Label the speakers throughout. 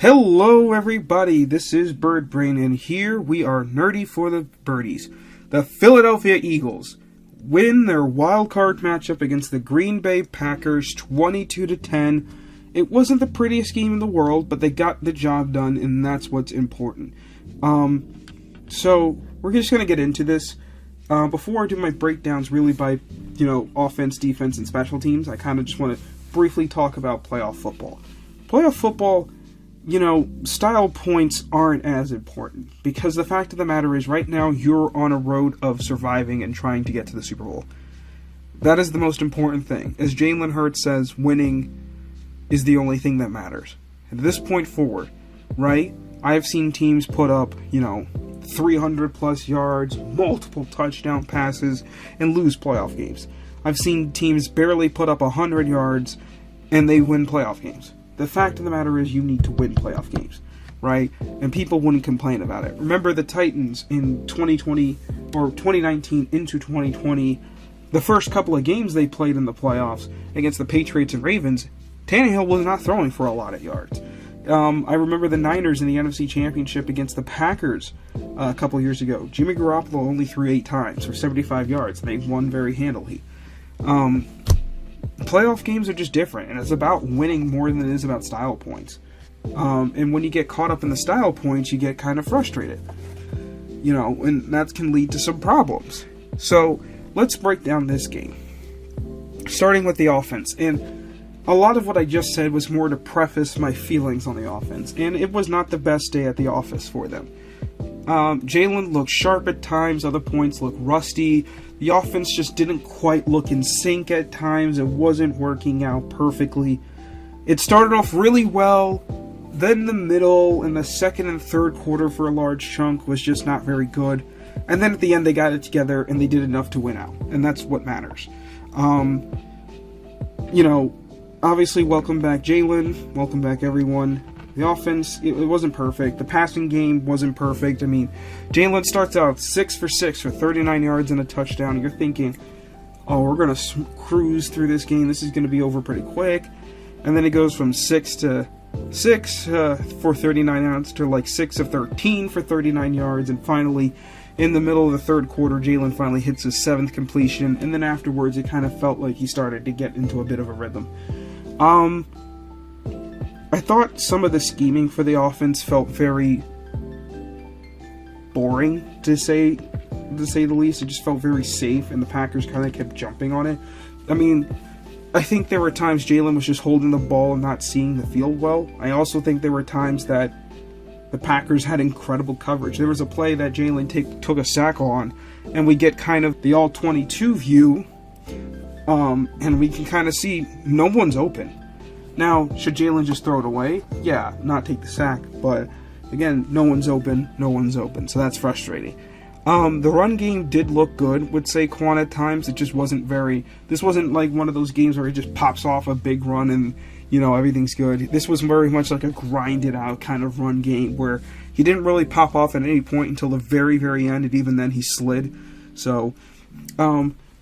Speaker 1: Hello everybody, this is Bird Brain, and here we are nerdy for the birdies. The Philadelphia Eagles win their wildcard matchup against the Green Bay Packers 22-10. It wasn't the prettiest game in the world, but they got the job done, and that's what's important. So we're just going to get into this. Before I do my breakdowns really by, offense, defense, and special teams, I kind of just want to briefly talk about playoff football. Playoff football, style points aren't as important, because the fact of the matter is right now you're on a road of surviving and trying to get to the Super Bowl. That is the most important thing. As Jalen Hurts says, winning is the only thing that matters. At this point forward, right, I've seen teams put up, 300 plus yards, multiple touchdown passes, and lose playoff games. I've seen teams barely put up 100 yards and they win playoff games. The fact of the matter is you need to win playoff games, right? And people wouldn't complain about it. Remember the Titans in 2020 or 2019 into 2020, the first couple of games they played in the playoffs against the Patriots and Ravens, Tannehill was not throwing for a lot of yards. I remember the Niners in the NFC Championship against the Packers a couple of years ago. Jimmy Garoppolo only threw 8 times for 75 yards. They won very handily. Playoff games are just different, and it's about winning more than it is about style points. And when you get caught up in the style points, you get kind of frustrated. And that can lead to some problems. So, let's break down this game. Starting with the offense. And a lot of what I just said was more to preface my feelings on the offense. And it was not the best day at the office for them. Jalen looked sharp at times, other points looked rusty. The offense just didn't quite look in sync at times. It wasn't working out perfectly. It started off really well, then the middle and the second and third quarter for a large chunk was just not very good. And then at the end they got it together and they did enough to win out. And that's what matters. Obviously welcome back Jalen, welcome back everyone. The offense, it wasn't perfect. The passing game wasn't perfect. I mean, Jalen starts out 6 for 6 for 39 yards and a touchdown. You're thinking, oh, we're going to cruise through this game. This is going to be over pretty quick. And then it goes from 6 to 6 for 39 yards to like 6 of 13 for 39 yards. And finally, in the middle of the third quarter, Jalen finally hits his 7th completion. And then afterwards, it kind of felt like he started to get into a bit of a rhythm. I thought some of the scheming for the offense felt very boring, to say the least. It just felt very safe, and the Packers kind of kept jumping on it. I mean, I think there were times Jalen was just holding the ball and not seeing the field well. I also think there were times that the Packers had incredible coverage. There was a play that Jalen took a sack on, and we get kind of the all-22 view, and we can kind of see no one's open. Now, should Jalen just throw it away? Yeah, not take the sack, but again, no one's open, so that's frustrating. The run game did look good with Saquon at times. It just wasn't this wasn't like one of those games where he just pops off a big run and, everything's good. This was very much like a grinded out kind of run game where he didn't really pop off at any point until the very, very end, and even then he slid. So,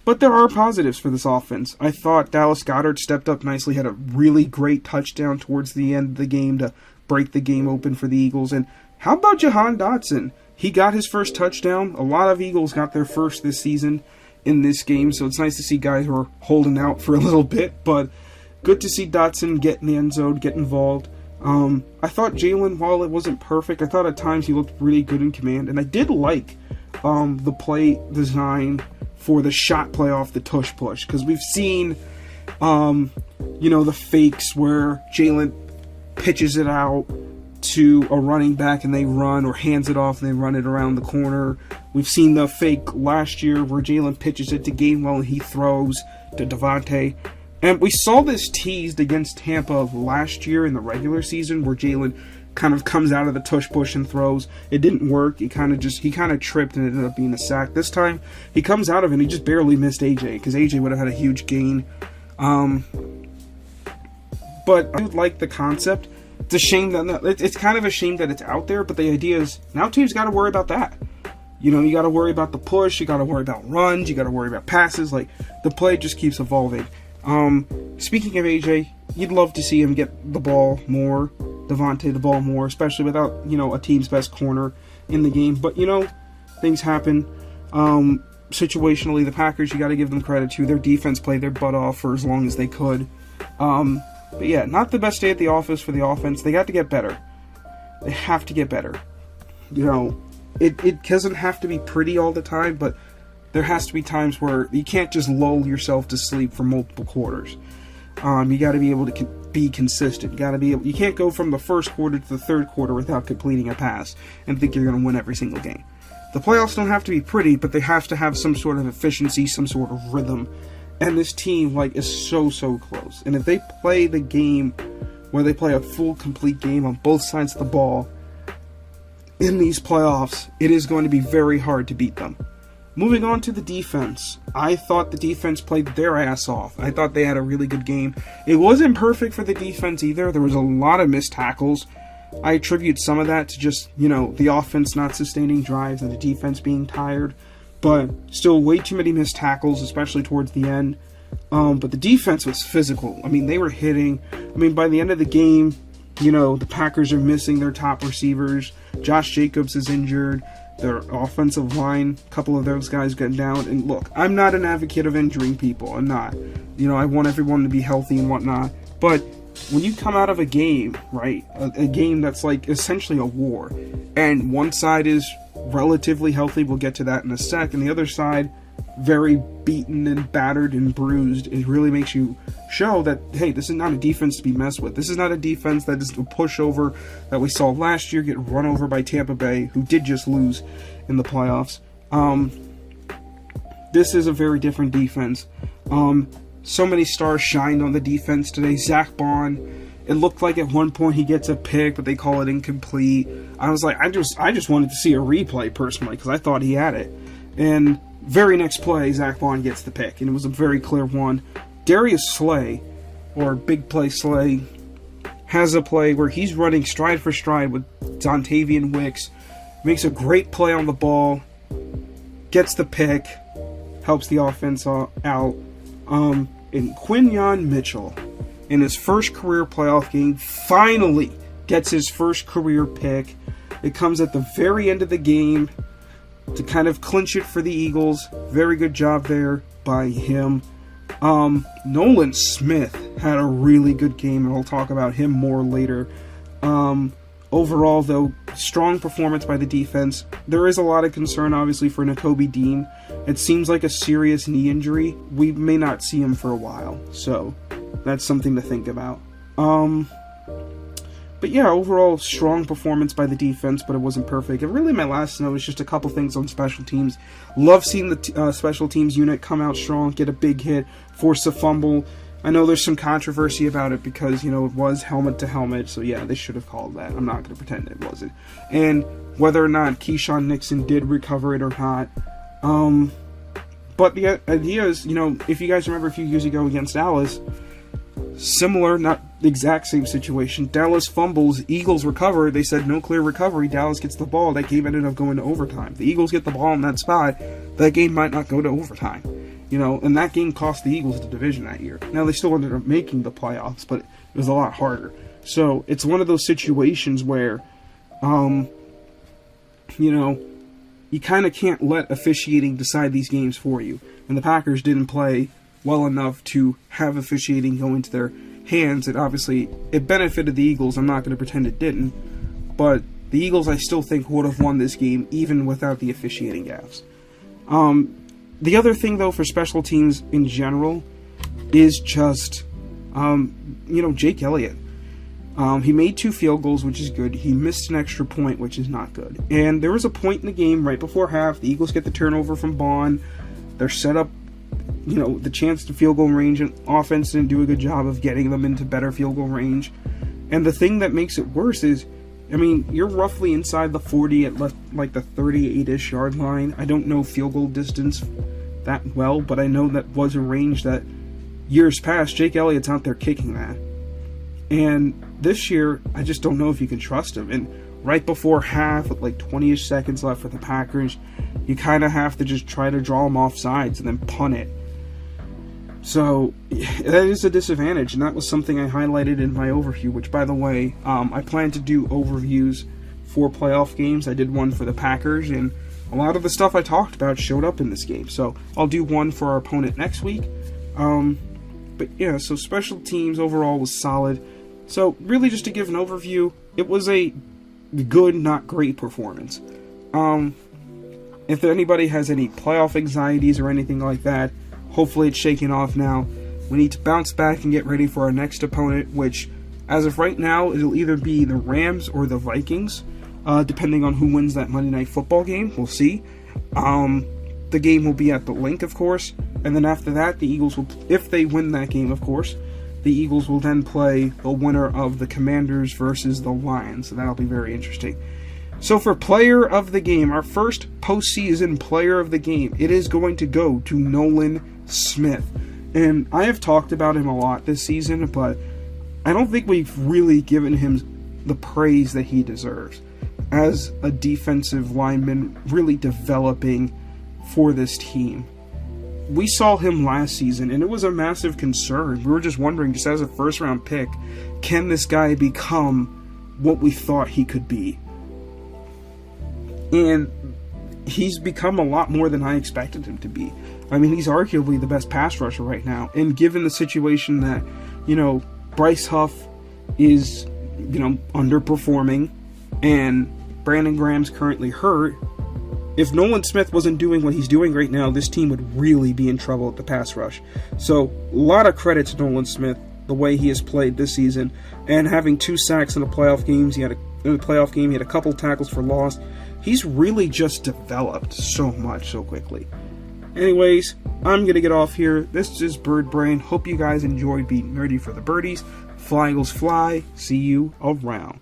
Speaker 1: but there are positives for this offense. I thought Dallas Goedert stepped up nicely, had a really great touchdown towards the end of the game to break the game open for the Eagles. And how about Jahan Dotson? He got his first touchdown. A lot of Eagles got their first this season in this game, so it's nice to see guys who are holding out for a little bit. But good to see Dotson get in the end zone, get involved. I thought Jalen, while it wasn't perfect, I thought at times he looked really good in command. And I did like the play design for the shot play off the tush push, because we've seen, the fakes where Jalen pitches it out to a running back and they run, or hands it off and they run it around the corner. We've seen the fake last year where Jalen pitches it to Gainwell and he throws to Devontae. And we saw this teased against Tampa last year in the regular season where Jalen kind of comes out of the tush push and throws. It didn't work. He kind of tripped and it ended up being a sack. This time he comes out of it and he just barely missed AJ, because AJ would have had a huge gain. But I like the concept. It's a shame that it's kind of a shame that it's out there, but the idea is now teams got to worry about that. You got to worry about the push, you got to worry about runs, you got to worry about passes. Like, the play just keeps evolving. Speaking of AJ, you'd love to see him get the ball more. Devontae the ball more, especially without, a team's best corner in the game. But, things happen. Situationally, the Packers, you got to give them credit too. Their defense played their butt off for as long as they could. But yeah, not the best day at the office for the offense. They got to get better. They have to get better. It doesn't have to be pretty all the time, but there has to be times where you can't just lull yourself to sleep for multiple quarters. You got to be able to be consistent. You can't go from the first quarter to the third quarter without completing a pass and think you're going to win every single game. The playoffs don't have to be pretty, but they have to have some sort of efficiency, some sort of rhythm. And this team, is so close. And if they play the game where they play a full, complete game on both sides of the ball in these playoffs, it is going to be very hard to beat them. Moving on to the defense. I thought the defense played their ass off. I thought they had a really good game. It wasn't perfect for the defense either. There was a lot of missed tackles. I attribute some of that to just, the offense not sustaining drives and the defense being tired. But still way too many missed tackles, especially towards the end. But the defense was physical. They were hitting. By the end of the game, the Packers are missing their top receivers. Josh Jacobs is injured. Their offensive line, a couple of those guys got down. And look, I'm not an advocate of injuring people. I'm not. I want everyone to be healthy and whatnot. But when you come out of a game, right, a game that's essentially a war, and one side is relatively healthy, we'll get to that in a sec, and the other side very beaten and battered and bruised, it really makes you show that, hey, this is not a defense to be messed with. This is not a defense that is a pushover that we saw last year get run over by Tampa Bay, who did just lose in the playoffs. This is a very different defense. So many stars shined on the defense today. Zach Bond, it looked like at one point he gets a pick, but they call it incomplete. I was like, I just wanted to see a replay personally, because I thought he had it. And very next play, Zach Bond gets the pick, and it was a very clear one. Darius Slay, or Big Play Slay, has a play where he's running stride for stride with Dontavian Wicks, makes a great play on the ball, gets the pick, helps the offense out. And Quinyon Mitchell, in his first career playoff game, finally gets his first career pick. It comes at the very end of the game to kind of clinch it for the Eagles. Very good job there by him. Nolan Smith had a really good game, and I'll talk about him more later. Overall, though, strong performance by the defense. There is a lot of concern, obviously, for Nakobe Dean. It seems like a serious knee injury. We may not see him for a while, so that's something to think about. But yeah, overall, strong performance by the defense, but it wasn't perfect. And really, my last note is just a couple things on special teams. Love seeing the special teams unit come out strong, get a big hit, force a fumble. I know there's some controversy about it because, it was helmet to helmet, so yeah, they should have called that. I'm not going to pretend it wasn't. And whether or not Keyshawn Nixon did recover it or not. But the idea is, if you guys remember a few years ago against Dallas, similar, not the exact same situation. Dallas fumbles, Eagles recover. They said no clear recovery. Dallas gets the ball. That game ended up going to overtime. The Eagles get the ball in that spot. That game might not go to overtime. And that game cost the Eagles the division that year. Now, they still ended up making the playoffs, but it was a lot harder. So, it's one of those situations where, you kind of can't let officiating decide these games for you. And the Packers didn't play well enough to have officiating go into their hands. And obviously, it benefited the Eagles. I'm not going to pretend it didn't. But the Eagles, I still think, would have won this game, even without the officiating gaffes. The other thing, though, for special teams in general is just, Jake Elliott. He made 2 field goals, which is good. He missed an extra point, which is not good. And there was a point in the game right before half. The Eagles get the turnover from Bond. They're set up, the chance to field goal range, and offense didn't do a good job of getting them into better field goal range. And the thing that makes it worse is, you're roughly inside the 40 at the 38-ish yard line. I don't know field goal distance that well, but I know that was a range that years past, Jake Elliott's out there kicking that. And this year, I just don't know if you can trust him. And right before half, with 20-ish seconds left for the Packers, you kind of have to just try to draw him off sides and then punt it. So that is a disadvantage, and that was something I highlighted in my overview, which, by the way, I plan to do overviews for playoff games. I did one for the Packers, and a lot of the stuff I talked about showed up in this game. So I'll do one for our opponent next week. But yeah, so special teams overall was solid. So really, just to give an overview, it was a good, not great performance. If anybody has any playoff anxieties or anything like that, hopefully it's shaking off now. We need to bounce back and get ready for our next opponent, which, as of right now, it'll either be the Rams or the Vikings, depending on who wins that Monday Night Football game. We'll see. The game will be at the Link, of course, and then after that, the Eagles will, if they win that game, of course, the Eagles will then play the winner of the Commanders versus the Lions, so that'll be very interesting. So for player of the game, our first postseason player of the game, it is going to go to Nolan Smith. And I have talked about him a lot this season, but I don't think we've really given him the praise that he deserves as a defensive lineman really developing for this team. We saw him last season, and it was a massive concern. We were just wondering, just as a first-round pick, can this guy become what we thought he could be? And he's become a lot more than I expected him to be. I mean, he's arguably the best pass rusher right now. And given the situation that, Bryce Huff is, underperforming, and Brandon Graham's currently hurt, if Nolan Smith wasn't doing what he's doing right now, this team would really be in trouble at the pass rush. So, a lot of credit to Nolan Smith, the way he has played this season, and having 2 sacks in the playoff games. In the playoff game, he had a couple tackles for loss. He's really just developed so much so quickly. Anyways, I'm going to get off here. This is Bird Brain. Hope you guys enjoyed being nerdy for the birdies. Fly Eagles fly. See you around.